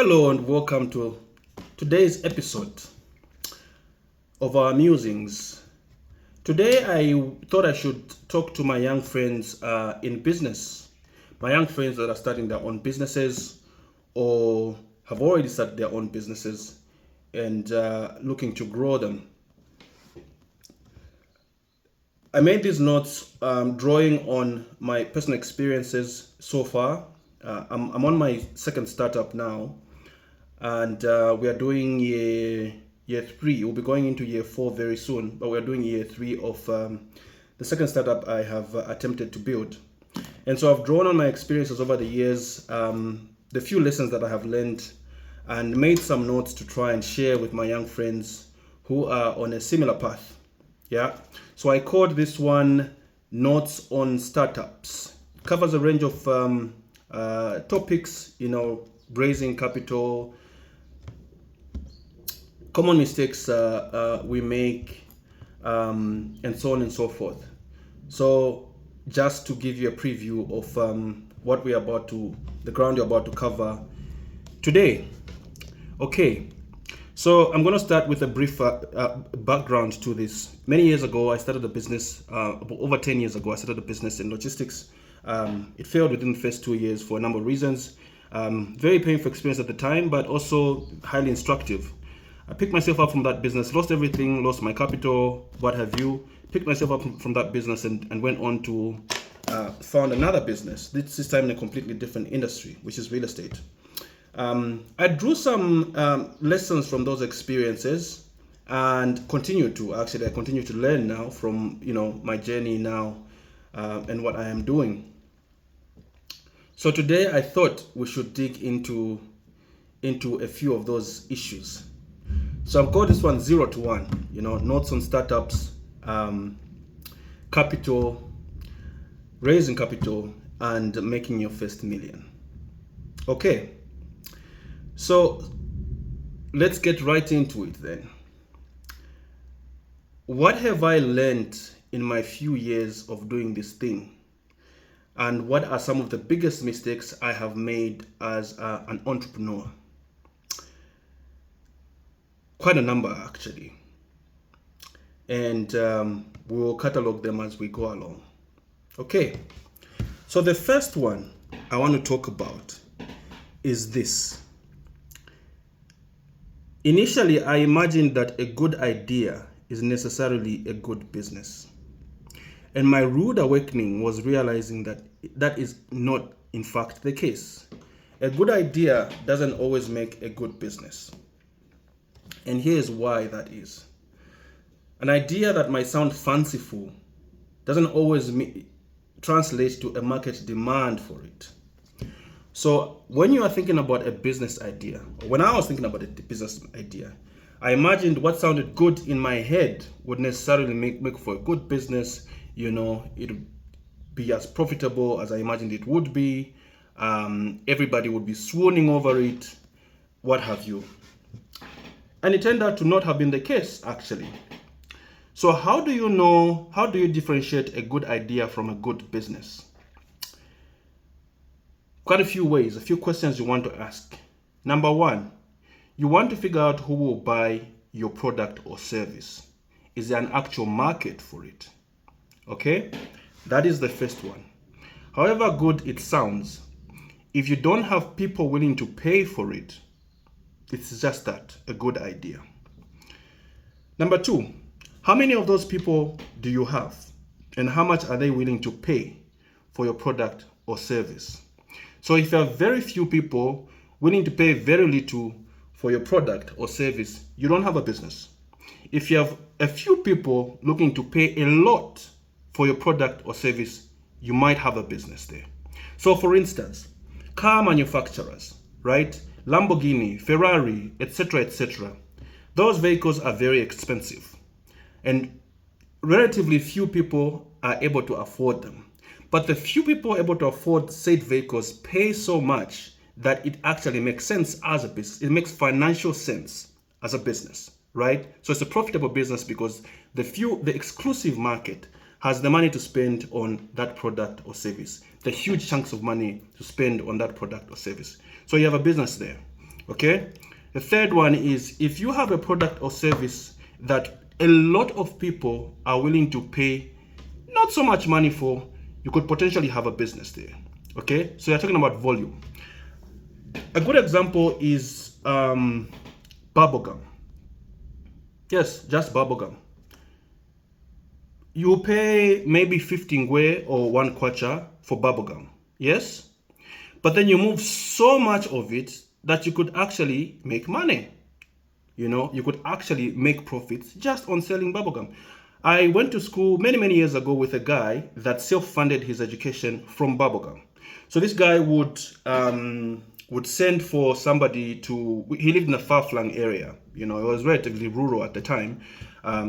Hello and welcome to today's episode of our musings. Today I thought I should talk to my young friends in business, my young friends that are starting their own businesses or have already started their own businesses and looking to grow them. I made these notes drawing on my personal experiences so far. I'm on my second startup now, and we are doing year three. We'll be going into year four very soon, but we're doing year three of the second startup I have attempted to build. And so I've drawn on my experiences over the years, the few lessons that I have learned, and made some notes to try and share with my young friends who are on a similar path. Yeah. So I called this one Notes on Startups. It covers a range of topics, raising capital, common mistakes we make, and so on and so forth. So just to give you a preview of the ground you're about to cover today. Okay, so I'm going to start with a brief background to this. Many years ago, I started a business, over 10 years ago, I started a business in logistics. It failed within the first 2 years for a number of reasons. Very painful experience at the time, but also highly instructive. I picked myself up from that business, lost everything, lost my capital, what have you. Picked myself up from that business and went on to found another business, this time in a completely different industry, which is real estate. I drew some lessons from those experiences and I continue to learn now from my journey now and what I am doing. So today I thought we should dig into a few of those issues. So I've got this one 0 to 1, notes on startups, capital, raising capital, and making your first million. Okay, so let's get right into it then. What have I learned in my few years of doing this thing? And what are some of the biggest mistakes I have made as an entrepreneur? Quite a number, actually. And we will catalog them as we go along. Okay, so the first one I want to talk about is this. Initially, I imagined that a good idea is necessarily a good business. And my rude awakening was realizing that that is not, in fact, the case. A good idea doesn't always make a good business. And here's why that is. An idea that might sound fanciful doesn't always translate to a market demand for it. So when you are thinking about a business idea, or when I was thinking about a business idea, I imagined what sounded good in my head would necessarily make for a good business. It would be as profitable as I imagined it would be. Everybody would be swooning over it, what have you. And it turned out to not have been the case, actually. So how do you differentiate a good idea from a good business? Quite a few ways, a few questions you want to ask. Number one, you want to figure out who will buy your product or service. Is there an actual market for it? Okay, that is the first one. However good it sounds, if you don't have people willing to pay for it, it's just that, a good idea. Number two, how many of those people do you have? And how much are they willing to pay for your product or service? So if you have very few people willing to pay very little for your product or service, you don't have a business. If you have a few people looking to pay a lot for your product or service, you might have a business there. So for instance, car manufacturers, right? Lamborghini, Ferrari, etc. Those vehicles are very expensive and relatively few people are able to afford them. But the few people able to afford said vehicles pay so much that it actually makes sense as a business. It makes financial sense as a business, right? So it's a profitable business because the exclusive market has the money to spend on that product or service, the huge chunks of money to spend on that product or service. So you have a business there. Okay. The third one is if you have a product or service that a lot of people are willing to pay not so much money for, you could potentially have a business there. Okay. So you're talking about volume. A good example is bubblegum. Yes, just bubblegum. You pay maybe 15 ngwe or 1 kwacha for bubblegum. Yes? But then you move so much of it that you could actually make money. You know, you could actually make profits just on selling bubblegum. I went to school many years ago with a guy that self-funded his education from bubblegum. So this guy would send for somebody to, he lived in a far-flung area, you know, it was relatively rural at the time.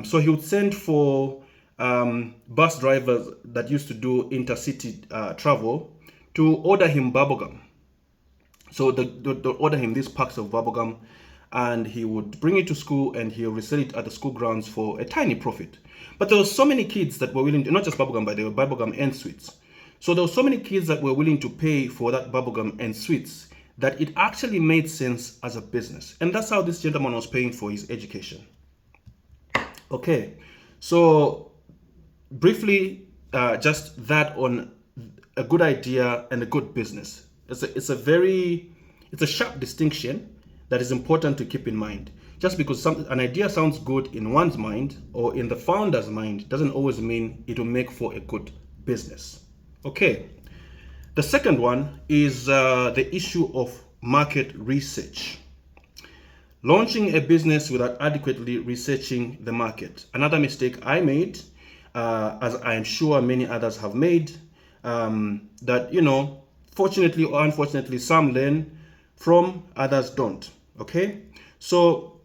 So he would send for bus drivers that used to do intercity travel to order him bubblegum. So they order him these packs of bubblegum, and he would bring it to school and he'll resell it at the school grounds for a tiny profit. But there were so many kids that were willing to, not just bubblegum, but they were bubblegum and sweets. So there were so many kids that were willing to pay for that bubblegum and sweets that it actually made sense as a business. And that's how this gentleman was paying for his education. Okay, so briefly, just that on a good idea and a good business. It's a sharp distinction that is important to keep in mind. Just because an idea sounds good in one's mind or in the founder's mind doesn't always mean it will make for a good business. Okay. The second one is the issue of market research. Launching a business without adequately researching the market. Another mistake I made, as I am sure many others have made, that, you know, fortunately or unfortunately, some learn from, others don't. Okay, so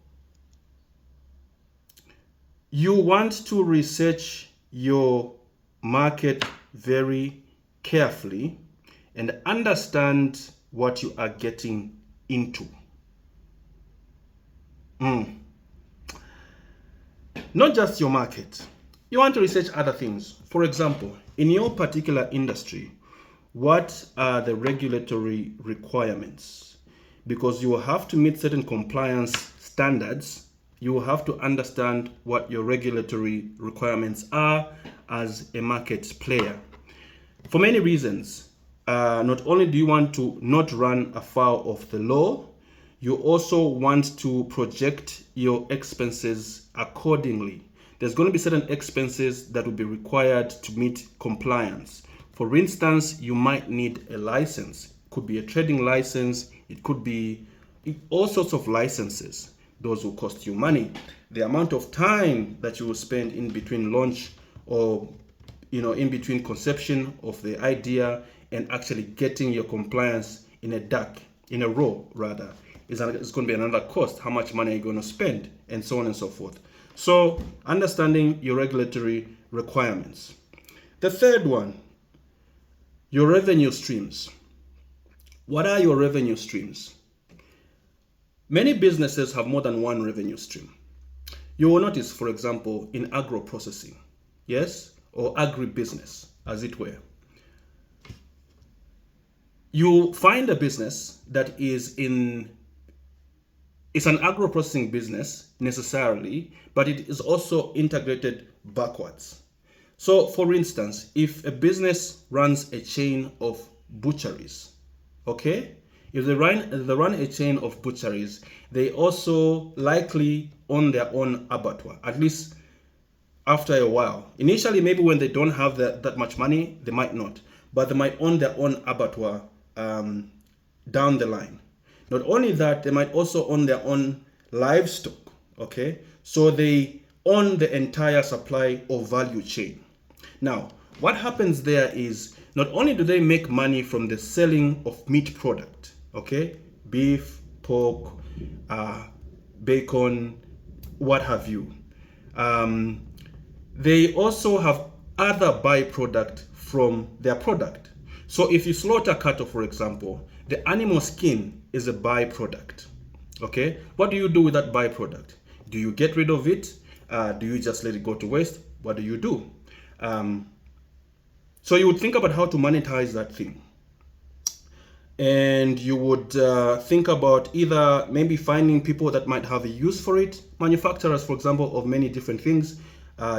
you want to research your market very carefully and understand what you are getting into. Not just your market. You want to research other things. For example, in your particular industry, what are the regulatory requirements? Because you will have to meet certain compliance standards. You will have to understand what your regulatory requirements are as a market player. For many reasons, not only do you want to not run afoul of the law, you also want to project your expenses accordingly. There's going to be certain expenses that will be required to meet compliance. For instance, you might need a license. It could be a trading license. It could be all sorts of licenses. Those will cost you money. The amount of time that you will spend in between launch or, you know, in between conception of the idea and actually getting your compliance in a row rather, is going to be another cost. How much money are you going to spend, and so on and so forth. So understanding your regulatory requirements. The third one, your revenue streams. What are your revenue streams? Many businesses have more than one revenue stream. You will notice, for example, in agro-processing, yes, or agribusiness, as it were. You find a business that is it's an agro-processing business necessarily, but it is also integrated backwards. So for instance, if a business runs a chain of butcheries, okay, if they run a chain of butcheries, they also likely own their own abattoir, at least after a while. Initially, maybe when they don't have that much money, they might not, but they might own their own abattoir down the line. Not only that, they might also own their own livestock, okay? So they own the entire supply or value chain. Now, what happens there is not only do they make money from the selling of meat product, okay? Beef, pork, bacon, what have you. They also have other byproduct from their product. So if you slaughter cattle, for example, the animal skin is a byproduct. Okay, what do you do with that byproduct? Do you get rid of it? Do you just let it go to waste? What do you do? So you would think about how to monetize that thing. and you would think about either maybe finding people that might have a use for it. Manufacturers, for example, of many different things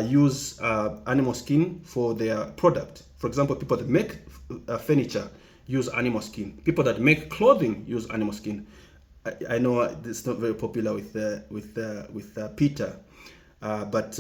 use animal skin for their product. For example, people that make furniture use animal skin. People that make clothing use animal skin. I know it's not very popular with Peter, but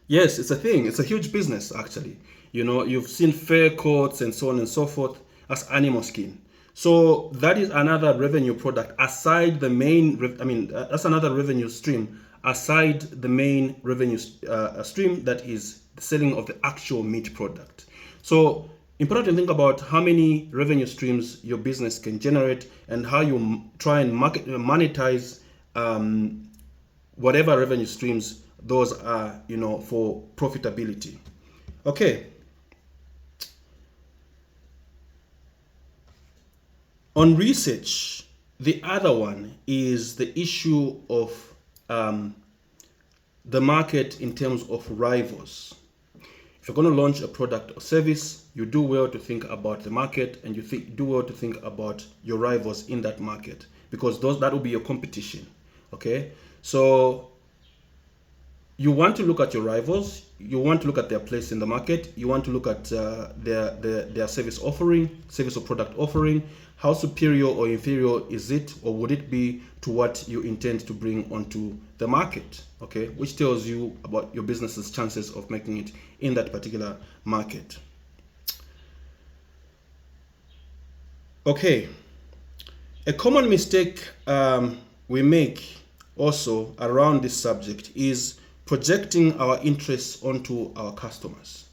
yes, it's a thing. It's a huge business, actually. You know, you've seen fur coats and so on and so forth as animal skin. So that is another revenue product aside the main. That's another revenue stream aside the main revenue stream that is the selling of the actual meat product. So important to think about how many revenue streams your business can generate and how you try and monetize whatever revenue streams those are, you know, for profitability. Okay. On research, the other one is the issue of the market in terms of rivals. If you're going to launch a product or service, you do well to think about the market, and you do well to think about your rivals in that market, because that will be your competition. Okay, so you want to look at your rivals, you want to look at their place in the market, you want to look at their service or product offering. How superior or inferior is it, or would it be to what you intend to bring onto the market? Okay, which tells you about your business's chances of making it in that particular market. Okay, a common mistake we make also around this subject is projecting our interests onto our customers.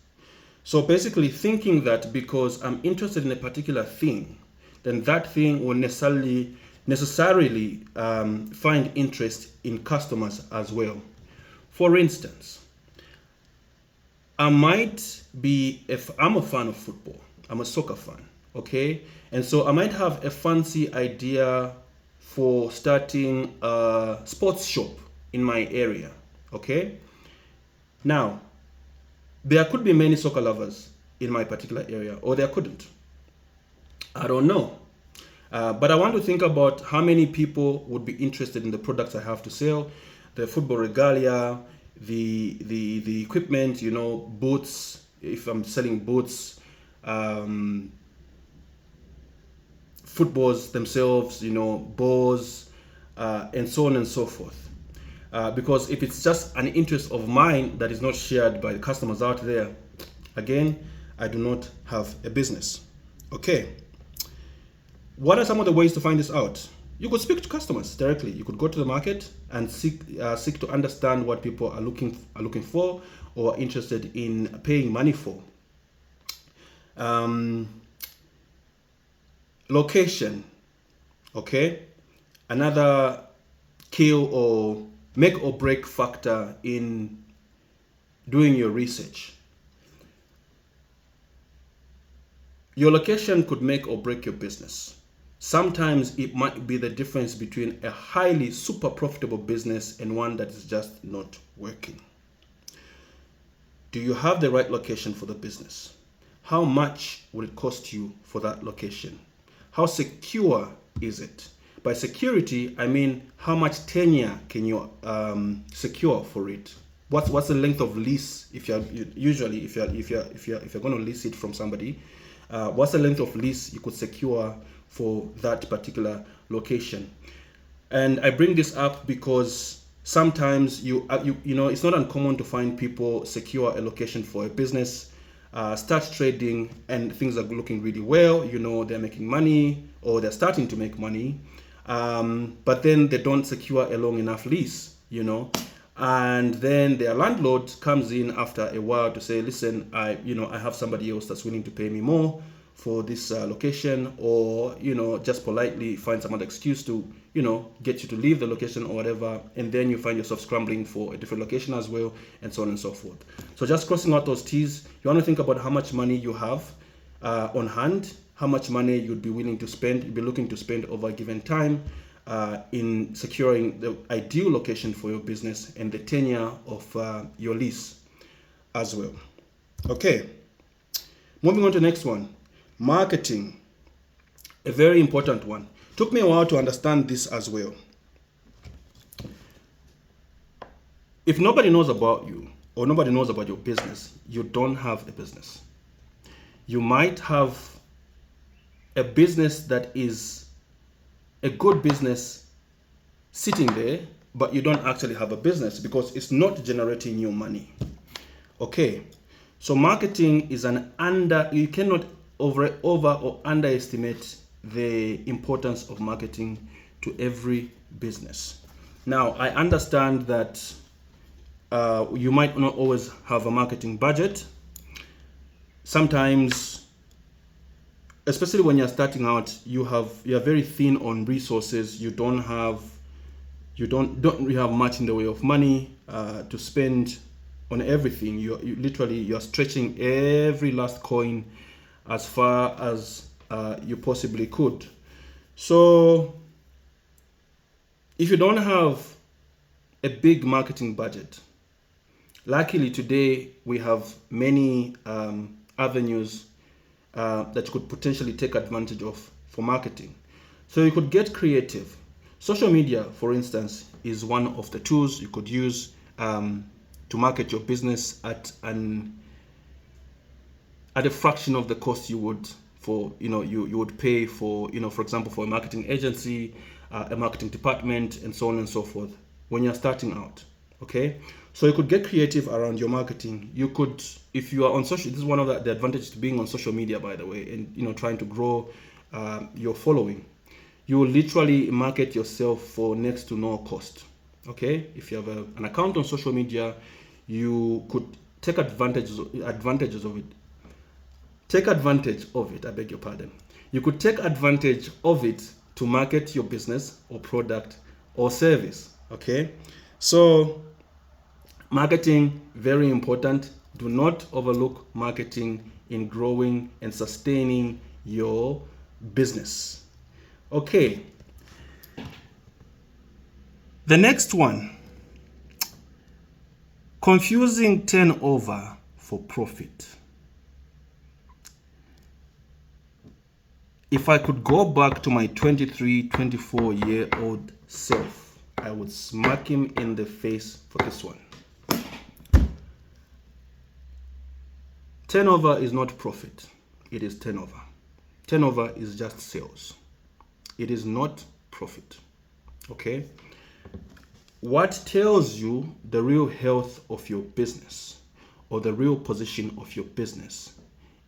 So basically thinking that because I'm interested in a particular thing, then that thing will necessarily find interest in customers as well. For instance, I'm a fan of football. I'm a soccer fan, okay? And so I might have a fancy idea for starting a sports shop in my area, okay? Now, there could be many soccer lovers in my particular area, or there couldn't. I don't know. But I want to think about how many people would be interested in the products I have to sell, the football regalia, the equipment, you know, boots, if I'm selling boots, footballs themselves, you know, balls, and so on and so forth. Because if it's just an interest of mine that is not shared by the customers out there, again, I do not have a business. Okay. What are some of the ways to find this out? You could speak to customers directly. You could go to the market and seek to understand what people are looking for or are interested in paying money for. Location, okay? Another kill or make or break factor in doing your research. Your location could make or break your business. Sometimes it might be the difference between a highly super profitable business and one that is just not working. Do you have the right location for the business? How much will it cost you for that location? How secure is it? By security, I mean how much tenure can you secure for it? What's the length of lease if you're going to lease it from somebody? What's the length of lease you could secure for that particular location? And I bring this up because sometimes you know it's not uncommon to find people secure a location for a business, start trading, and things are looking really well. You know, they're making money or they're starting to make money, but then they don't secure a long enough lease. You know. And then their landlord comes in after a while to say, listen, I have somebody else that's willing to pay me more for this location, or, you know, just politely find some other excuse to, you know, get you to leave the location or whatever. And then you find yourself scrambling for a different location as well, and so on and so forth. So just crossing out those T's, you want to think about how much money you have on hand, how much money you'd be willing to spend, you'd be looking to spend over a given time, in securing the ideal location for your business and the tenure of your lease as well. Okay, moving on to the next one, marketing. a very important one. Took me a while to understand this as well. If nobody knows about you or nobody knows about your business, you don't have a business. You might have a business that is a good business sitting there, but you don't actually have a business because it's not generating you money. Okay, so marketing is you cannot over or underestimate the importance of marketing to every business. Now, I understand that you might not always have a marketing budget. Sometimes, especially when you're starting out, you're very thin on resources. You don't really have much in the way of money to spend on everything. You're stretching every last coin as far as you possibly could. So if you don't have a big marketing budget, luckily today we have many avenues that you could potentially take advantage of for marketing. So you could get creative. Social media, for instance, is one of the tools you could use to market your business at a fraction of the cost you would you would pay for, for example, for a marketing agency, a marketing department, and so on and so forth when you're starting out. Okay, so you could get creative around your marketing. You could, if you are on social, this is one of the advantages to being on social media, by the way, and trying to grow your following. You will literally market yourself for next to no cost. Okay, if you have an account on social media, you could take advantages of it. Take advantage of it, I beg your pardon. You could take advantage of it to market your business or product or service. Okay, so marketing, very important. Do not overlook marketing in growing and sustaining your business. Okay, the next one, confusing turnover for profit. If I could go back to my 23, 24-year-old self, I would smack him in the face for this one. Turnover is not profit, it is turnover. Turnover is just sales. It is not profit. Okay? What tells you the real health of your business or the real position of your business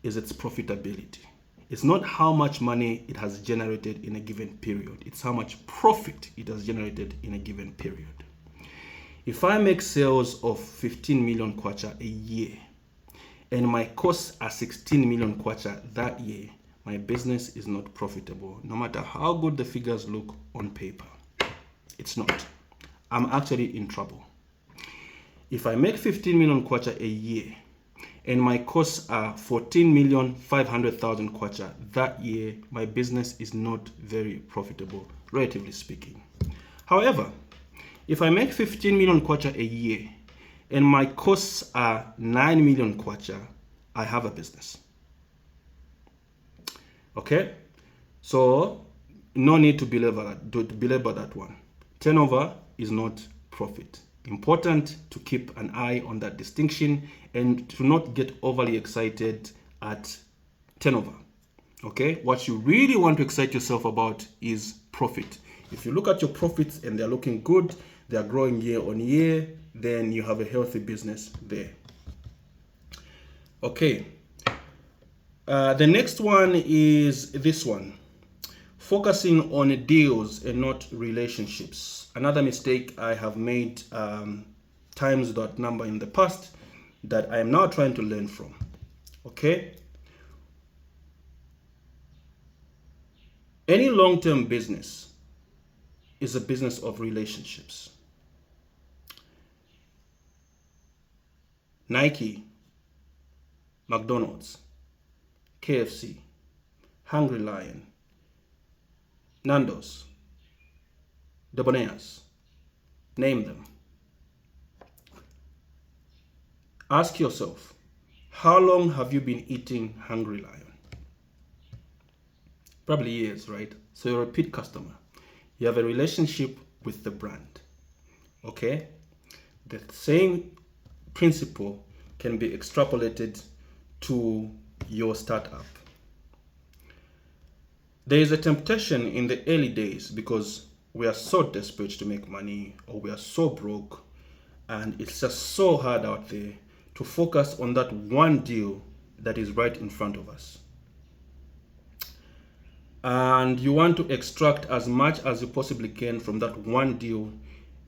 is its profitability. It's not how much money it has generated in a given period. It's how much profit it has generated in a given period. If I make sales of 15 million kwacha a year and my costs are 16 million kwacha that year, my business is not profitable, no matter how good the figures look on paper. It's not. I'm actually in trouble. If I make 15 million kwacha a year and my costs are 14,500,000 kwacha that year, my business is not very profitable, relatively speaking. However, if I make 15 million kwacha a year and my costs are 9 million kwacha, I have a business. Okay, so no need to belabor that one. Turnover is not profit. Important to keep an eye on that distinction and to not get overly excited at turnover. Okay, what you really want to excite yourself about is profit. If you look at your profits and they're looking good, they're growing year on year, then you have a healthy business there. Okay, the next one is this one. Focusing on deals and not relationships. Another mistake I have made times that number in the past that I am now trying to learn from. Okay? Any long-term business is a business of relationships. Nike, McDonald's, KFC, Hungry Lion, Nando's, Debonairs, name them. Ask yourself, how long have you been eating Hungry Lion? probably years, right? So you're a repeat customer. You have a relationship with the brand. Okay? The same principle can be extrapolated to your startup. There is a temptation in the early days because we are so desperate to make money, or we are so broke, and it's just so hard out there to focus on that one deal that is right in front of us. And you want to extract as much as you possibly can from that one deal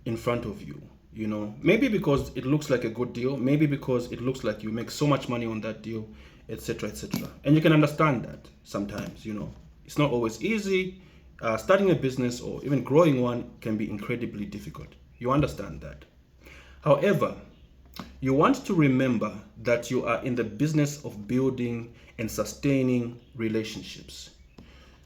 in front of you. You know, maybe because it looks like a good deal, maybe because it looks like you make so much money on that deal, etc., etc. And you can understand that sometimes, you know, it's not always easy. Starting a business or even growing one can be incredibly difficult. You understand that. However, you want to remember that you are in the business of building and sustaining relationships.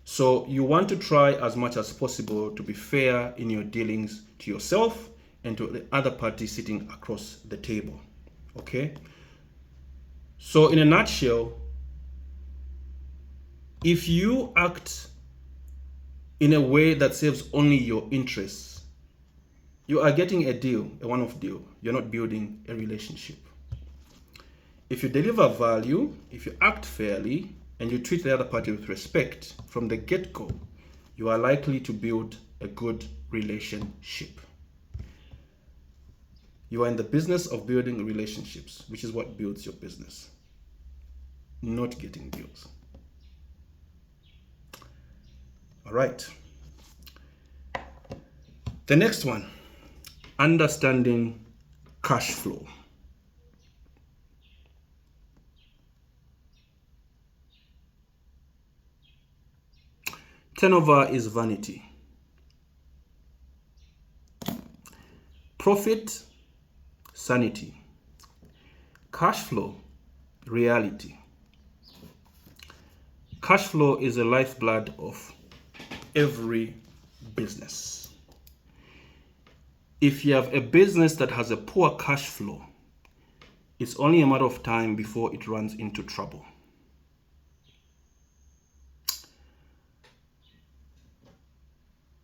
So you want to try as much as possible to be fair in your dealings to yourself and to the other party sitting across the table. Okay? So in a nutshell, if you act in a way that serves only your interests, you are getting a deal, a one-off deal. You're not building a relationship. If you deliver value, if you act fairly, and you treat the other party with respect from the get-go, you are likely to build a good relationship. You are in the business of building relationships, which is what builds your business, not getting deals. All right. The next one, understanding cash flow. Turnover is vanity. Profit, sanity. Cash flow, reality. Cash flow is the lifeblood of every business. If you have a business that has a poor cash flow, it's only a matter of time before it runs into trouble.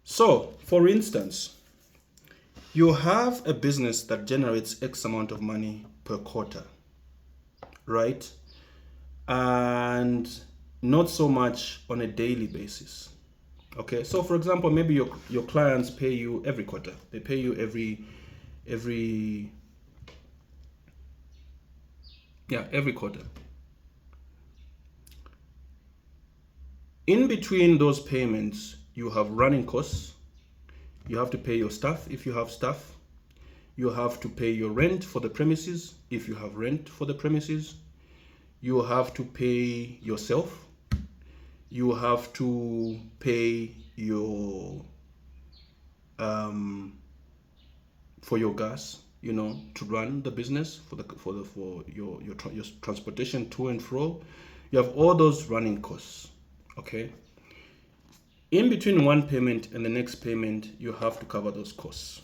So, for instance, you have a business that generates X amount of money per quarter, right? And not so much on a daily basis. Okay, so for example, maybe your clients pay you every quarter. They pay you every quarter. In between those payments, you have running costs. You have to pay your staff if you have staff. You have to pay your rent for the premises if you have rent for the premises. You have to pay yourself. You have to pay your for your gas, you know, to run the business, for your transportation to and fro. You have all those running costs. Okay. In between one payment and the next payment, you have to cover those costs.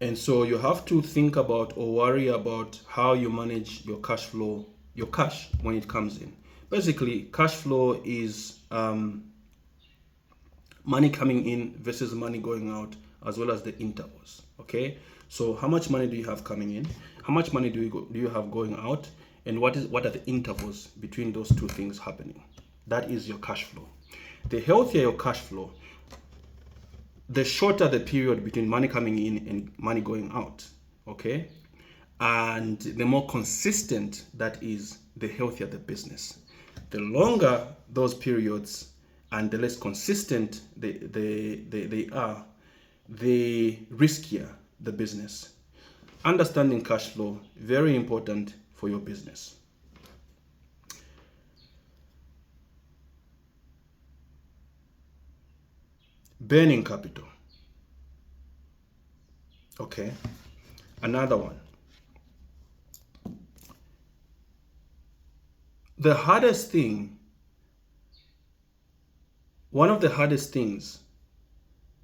And so you have to think about or worry about how you manage your cash flow, your cash when it comes in. Basically, cash flow is money coming in versus money going out, as well as the intervals. Okay, so how much money do you have coming in? How much money do you have going out? And what are the intervals between those two things happening? That is your cash flow. The healthier your cash flow, the shorter the period between money coming in and money going out. Okay, and the more consistent that is, the healthier the business. The longer those periods and the less consistent they are, the riskier the business. Understanding cash flow, very important for your business. Burning capital. Okay, another one. One of the hardest things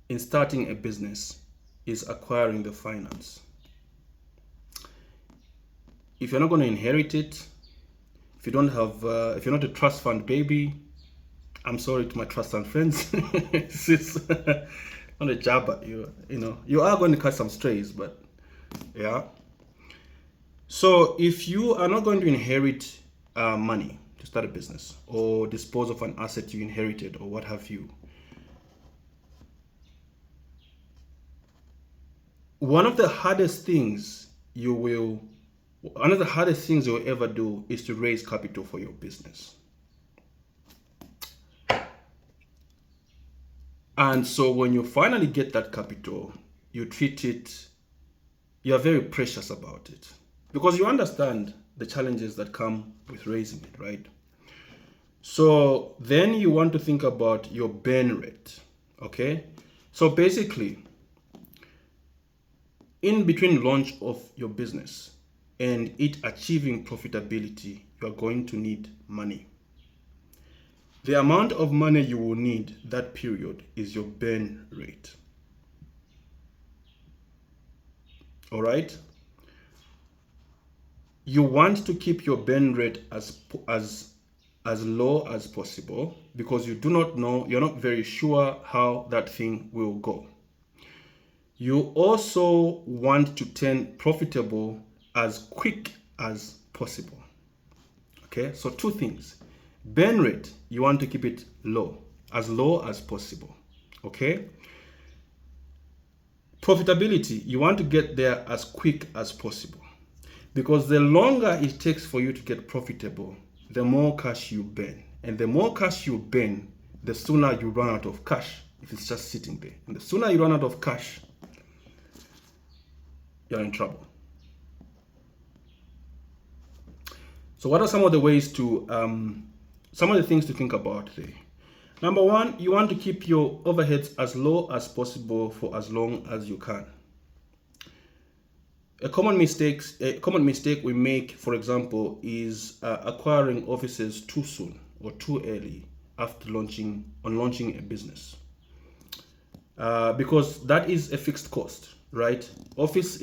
in starting a business is acquiring the finance. If you're not going to inherit it, If you don't have, if you're not a trust fund baby, I'm sorry to my trust fund friends. It's not a job, but you know, you are going to catch some strays, but yeah. So if you are not going to inherit money to start a business or dispose of an asset you inherited or what have you, one of the hardest things you'll ever do is to raise capital for your business. And so when you finally get that capital, you treat it, you are very precious about it because you understand the challenges that come with raising it, right? So then you want to think about your burn rate, okay? So basically, in between launch of your business and it achieving profitability, you are going to need money. The amount of money you will need that period is your burn rate. All right? You want to keep your burn rate as low as possible because you do not know, you're not very sure how that thing will go. You also want to turn profitable as quick as possible. Okay, so two things. Burn rate, you want to keep it low as possible. Okay. Profitability, you want to get there as quick as possible because the longer it takes for you to get profitable, the more cash you burn. And the more cash you burn, the sooner you run out of cash if it's just sitting there. And the sooner you run out of cash, you're in trouble. So what are some of the ways to, some of the things to think about there? Number one, you want to keep your overheads as low as possible for as long as you can. A common mistake we make, for example, is acquiring offices too soon or too early after launching a business, because that is a fixed cost, right? Office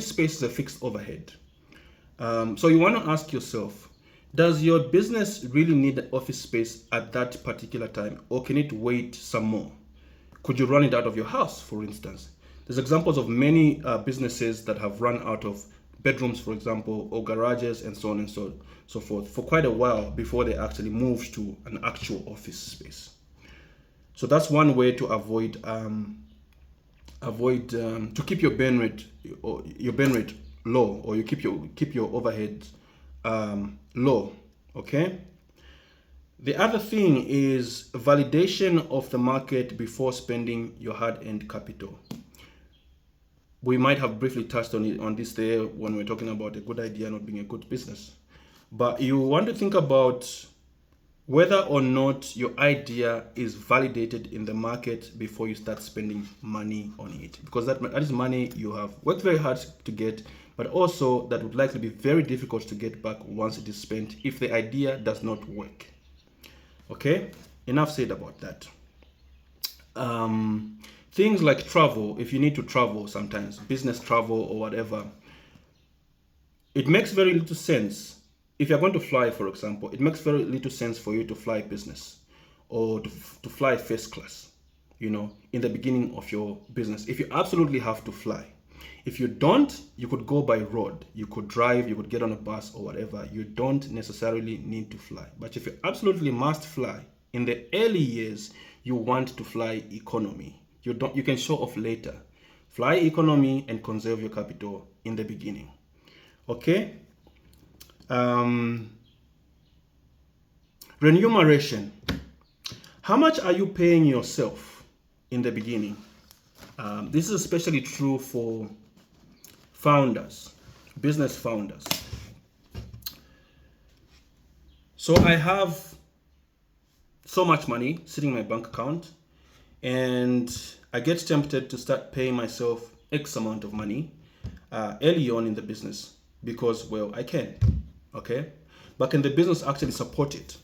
space is a fixed overhead. So you want to ask yourself, does your business really need office space at that particular time, or can it wait some more? Could you run it out of your house, for instance? There's examples of many businesses that have run out of bedrooms, for example, or garages and so on and so forth for quite a while before they actually moved to an actual office space. So that's one way to avoid to keep your burn rate low, or you keep your overhead low. Okay. The other thing is validation of the market before spending your hard-earned capital. We might have briefly touched on this there when we're talking about a good idea not being a good business, but you want to think about whether or not your idea is validated in the market before you start spending money on it, because that is money you have worked very hard to get, but also that would likely be very difficult to get back once it is spent if the idea does not work. Okay, enough said about that. Things like travel, if you need to travel sometimes, business travel or whatever, it makes very little sense. If you're going to fly, for example, it makes very little sense for you to fly business or to fly first class, you know, in the beginning of your business. If you absolutely have to fly. If you don't, you could go by road, you could drive, you could get on a bus or whatever. You don't necessarily need to fly. But if you absolutely must fly, in the early years, you want to fly economy. You can show off later. Fly economy and conserve your capital in the beginning. Okay? Remuneration. How much are you paying yourself in the beginning? This is especially true for founders, business founders. So I have so much money sitting in my bank account, and I get tempted to start paying myself X amount of money early on in the business because, well, I can, okay? But can the business actually support it?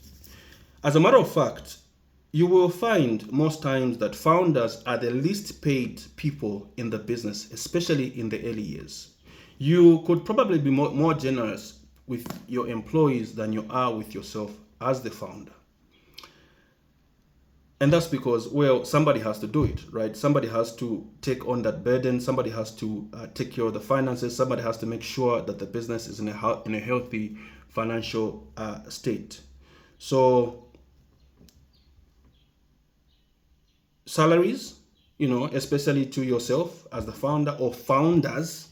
As a matter of fact, you will find most times that founders are the least paid people in the business, especially in the early years. You could probably be more generous with your employees than you are with yourself as the founder. And that's because, well, somebody has to do it, right? Somebody has to take on that burden. Somebody has to take care of the finances. Somebody has to make sure that the business is in a healthy financial state. So salaries, especially to yourself as the founder or founders,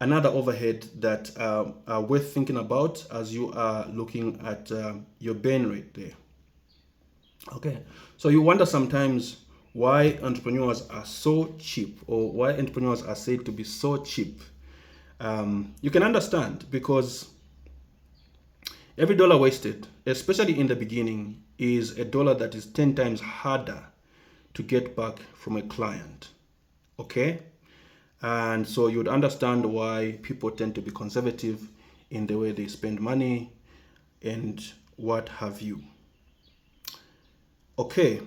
another overhead that are worth thinking about as you are looking at your burn rate there. Okay, so you wonder sometimes why entrepreneurs are so cheap, or why entrepreneurs are said to be so cheap. You can understand, because every dollar wasted, especially in the beginning, is a dollar that is 10 times harder to get back from a client. Okay, and so you'd understand why people tend to be conservative in the way they spend money and what have you. Okay,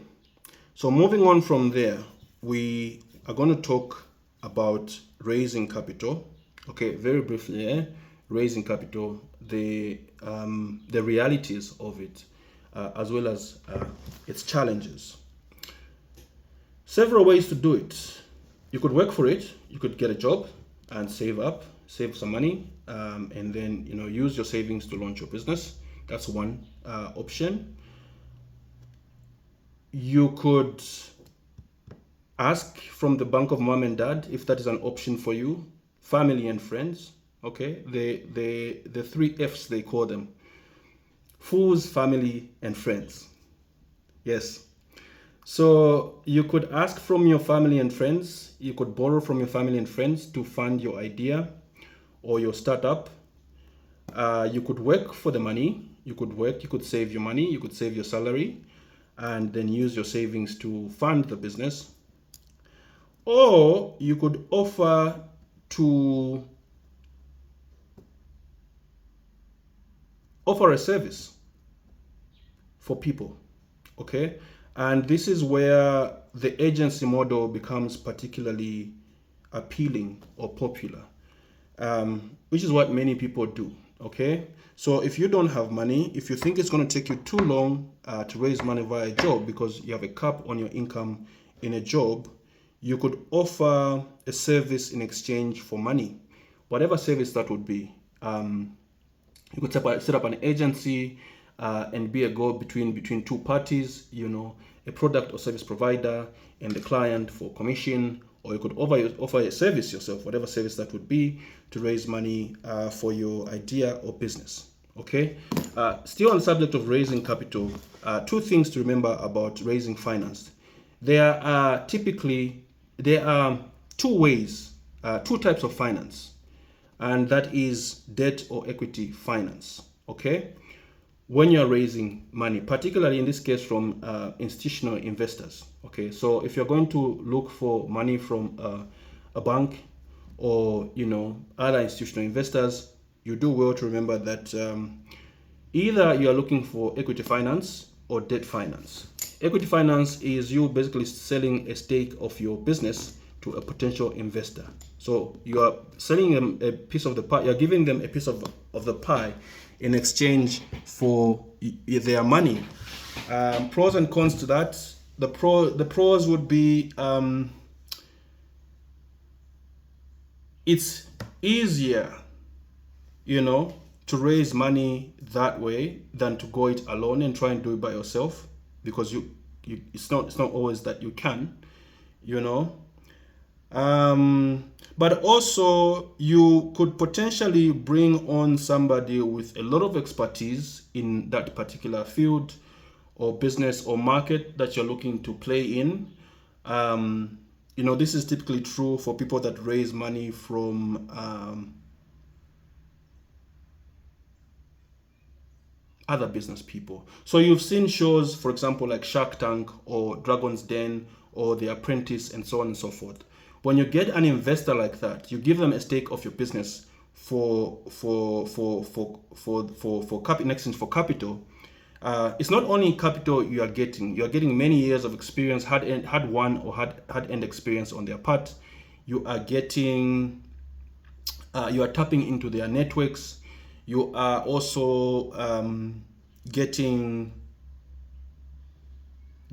so moving on from there, we are going to talk about raising capital. Okay, very briefly, raising capital, the realities of it, as well as its challenges. Several ways to do it. You could work for it. You could get a job and save some money, and then use your savings to launch your business. That's one option. You could ask from the bank of mom and dad, if that is an option for you. Family and friends. Okay, the 3 F's, they call them: fools, family, and friends. Yes. So you could ask from your family and friends. You could borrow from your family and friends to fund your idea or your startup. You could work for the money. You could save your money. You could save your salary, and then use your savings to fund the business. Or you could offer a service for people. Okay, and this is where the agency model becomes particularly appealing or popular, which is what many people do. Okay, so if you don't have money, if you think it's going to take you too long to raise money via a job because you have a cap on your income in a job, you could offer a service in exchange for money, whatever service that would be. You could set up an agency and be a go-between between two parties, a product or service provider and the client for commission. Or you could offer a service yourself, whatever service that would be, to raise money for your idea or business. Okay. Still on the subject of raising capital, 2 things to remember about raising finance. There are 2 ways, 2 types of finance, and that is debt or equity finance. Okay. When you're raising money, particularly in this case from institutional investors. Okay, so if you're going to look for money from a bank or other institutional investors, you do well to remember that either you're looking for equity finance or debt finance. Equity finance is you basically selling a stake of your business to a potential investor. So you are selling them a piece of the pie, you're giving them a piece of the pie in exchange for their money. Pros and cons to that. The pros would be it's easier, to raise money that way than to go it alone and try and do it by yourself, because it's not always that you can, but also you could potentially bring on somebody with a lot of expertise in that particular field or business or market that you're looking to play in. This is typically true for people that raise money from other business people. So you've seen shows, for example, like Shark Tank or Dragon's Den or The Apprentice and so on and so forth. When you get an investor like that, you give them a stake of your business for in exchange for capital. It's not only capital you are getting many years of experience, hard-won or hard-earned experience on their part. You are getting You are tapping into their networks. You are also getting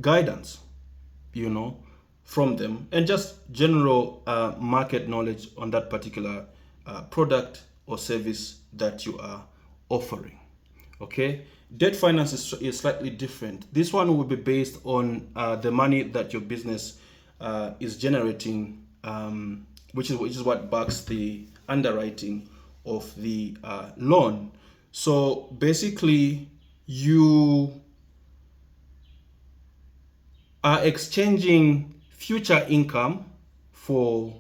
guidance, from them, and just general market knowledge on that particular product or service that you are offering. Okay, debt finance is slightly different. This one will be based on the money that your business is generating, which is what backs the underwriting of the loan. So basically, you are exchanging future income for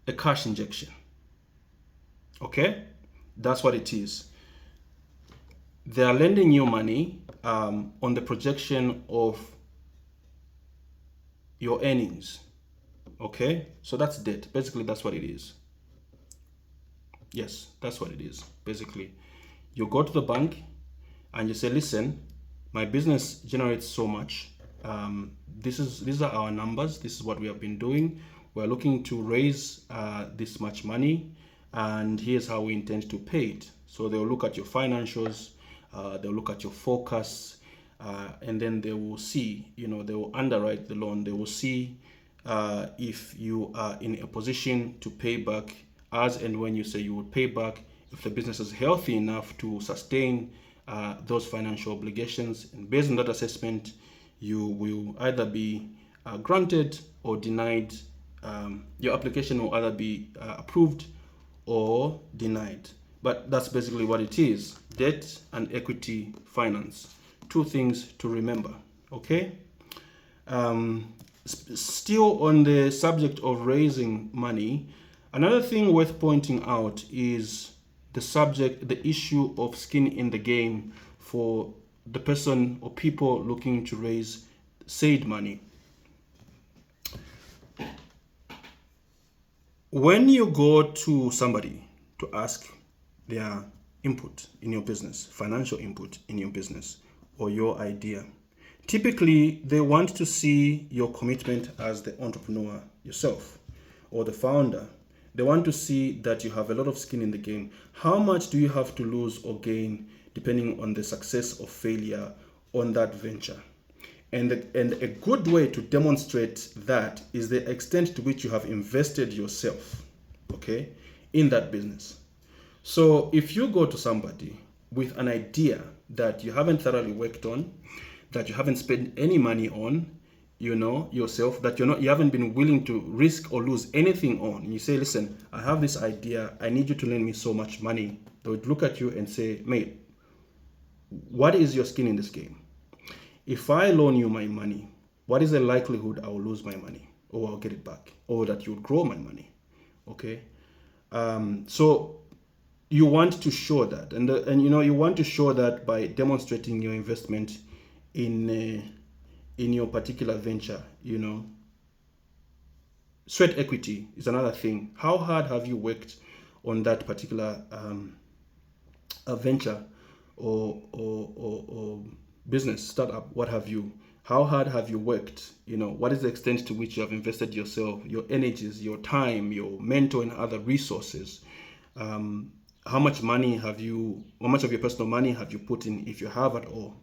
a cash injection. Okay, that's what it is. They are lending you money on the projection of your earnings. Okay, so that's debt. Basically, that's what it is. Yes, that's what it is. Basically, you go to the bank and you say, listen, my business generates so much. These are our numbers. This is what we have been doing. We're looking to raise this much money, and here's how we intend to pay it. So they'll look at your financials, they'll look at your forecasts, and then they will see, they will underwrite the loan. They will see if you are in a position to pay back as and when you say you will pay back, if the business is healthy enough to sustain those financial obligations. And based on that assessment, you will either be granted or denied. Your application will either be approved or denied. But that's basically what it is: debt and equity finance. Two things to remember. Okay. Still on the subject of raising money, another thing worth pointing out is the issue of skin in the game for the person or people looking to raise said money. When you go to somebody to ask their input in your business, financial input in your business or your idea, typically they want to see your commitment as the entrepreneur yourself or the founder. They want to see that you have a lot of skin in the game. How much do you have to lose or gain depending on the success or failure on that venture? And a good way to demonstrate that is the extent to which you have invested yourself, okay, in that business. So if you go to somebody with an idea that you haven't thoroughly worked on, that you haven't spent any money on, yourself, that you haven't been willing to risk or lose anything on, and you say, listen, I have this idea, I need you to lend me so much money, they would look at you and say, mate, what is your skin in this game? If I loan you my money, what is the likelihood I will lose my money or I'll get it back, or that you would grow my money? Okay. So you want to show that, and you want to show that by demonstrating your investment in your particular venture. Sweat equity is another thing. How hard have you worked on that particular venture or business, startup, what have you? How hard have you worked? What is the extent to which you have invested yourself, your energies, your time, your mental and other resources? How much of your personal money have you put in, if you have at all?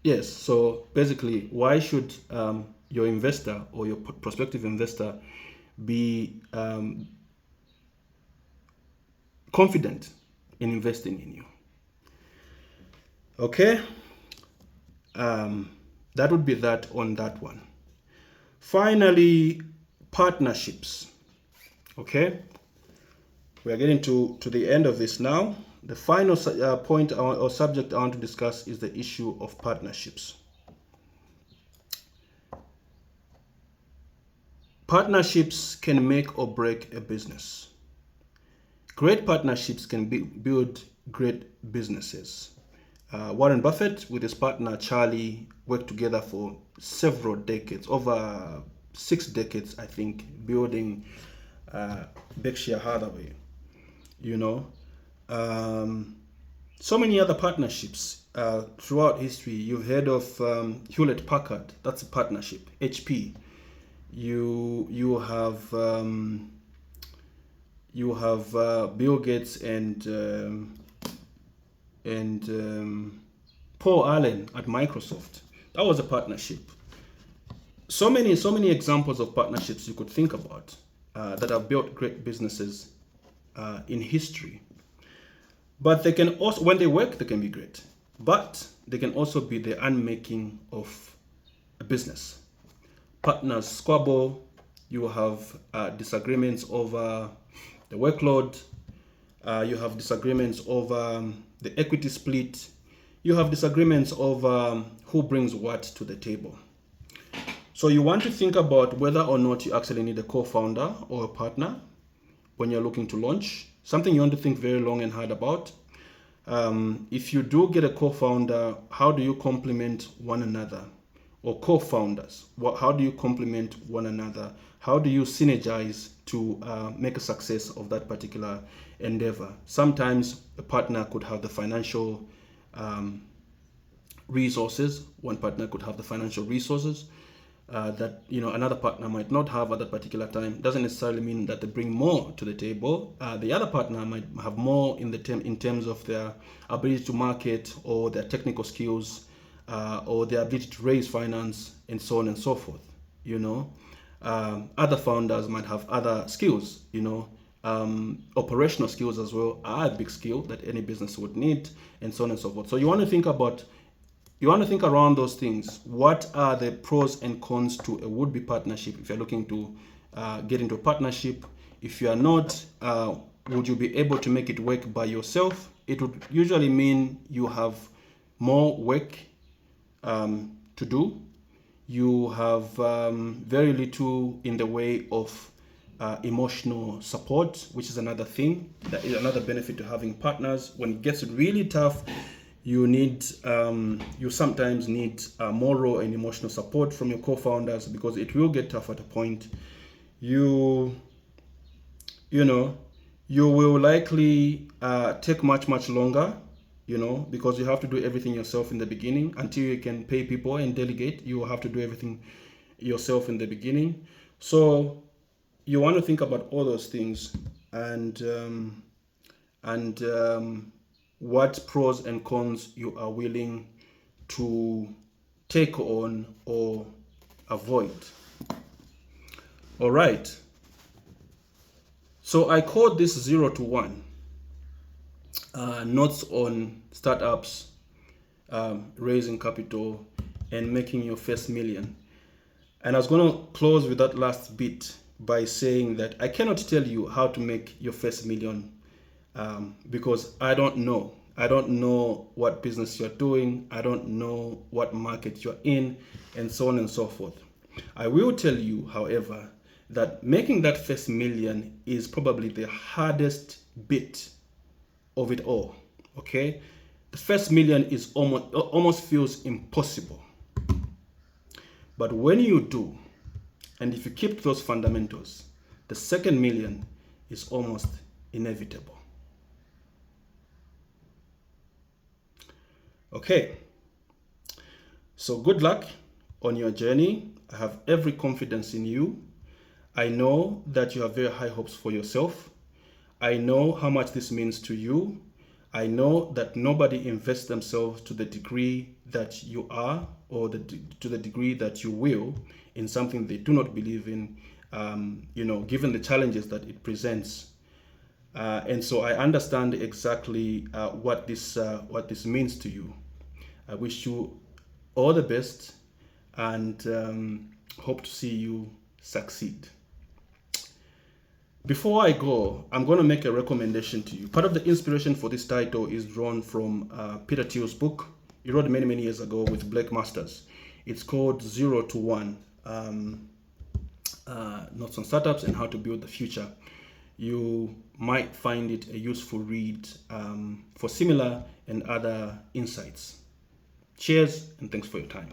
Yes, so basically, why should your investor or your prospective investor be confident in investing in you? Okay, that would be that on that one. Finally, partnerships. Okay, we are getting to the end of this now. The final point or subject I want to discuss is the issue of partnerships. Partnerships can make or break a business. Great partnerships can build great businesses. Warren Buffett with his partner Charlie worked together for several decades, over 6 decades, I think, building Berkshire Hathaway. So many other partnerships throughout history. You've heard of Hewlett Packard. That's a partnership. HP. You have Bill Gates and Paul Allen at Microsoft. That was a partnership. So many examples of partnerships you could think about that have built great businesses in history. But they can also, when they work, they can be great. But they can also be the unmaking of a business. Partners squabble. You have disagreements over the workload. You have disagreements over the equity split. You have disagreements over who brings what to the table. So you want to think about whether or not you actually need a co-founder or a partner when you're looking to launch. Something you want to think very long and hard about. If you do get a co-founder, how do you complement one another? Or co-founders, how do you complement one another? How do you synergize to make a success of that particular endeavor? Sometimes a partner could have the financial resources. One partner could have the financial resources that another partner might not have at that particular time. Doesn't necessarily mean that they bring more to the table. The other partner might have more in terms of their ability to market or their technical skills or their ability to raise finance and so on and so forth. Other founders might have other skills. Operational skills as well are a big skill that any business would need, and so on and so forth. So you want to think around those things. What are the pros and cons to a would-be partnership if you're looking to get into a partnership? If you are not, would you be able to make it work by yourself? It would usually mean you have more work to do. You have very little in the way of emotional support, which is another thing. That is another benefit to having partners. When it gets really tough, you sometimes need moral and emotional support from your co-founders, because it will get tough at a point. You will likely take much longer, because you have to do everything yourself in the beginning. Until you can pay people and delegate, you will have to do everything yourself in the beginning. So you want to think about all those things and what pros and cons you are willing to take on or avoid. All right. So I called this 0 to 1. Notes on startups, raising capital, and making your first million. And I was going to close with that last bit by saying that I cannot tell you how to make your first million because I don't know. I don't know what business you're doing. I don't know what market you're in, and so on and so forth. I will tell you, however, that making that first million is probably the hardest bit of it all. Okay, the first million is almost feels impossible, but when you do, and if you keep those fundamentals, the second million is almost inevitable. Okay, so good luck on your journey. I have every confidence in you. I know that you have very high hopes for yourself. I know how much this means to you. I know that nobody invests themselves to the degree that you are, or to the degree that you will, in something they do not believe in, given the challenges that it presents. And so I understand exactly what this means to you. I wish you all the best and hope to see you succeed. Before I go, I'm going to make a recommendation to you. Part of the inspiration for this title is drawn from Peter Thiel's book. He wrote many years ago with Blake Masters. It's called 0 to 1, Notes on Startups and How to Build the Future. You might find it a useful read for similar and other insights. Cheers, and thanks for your time.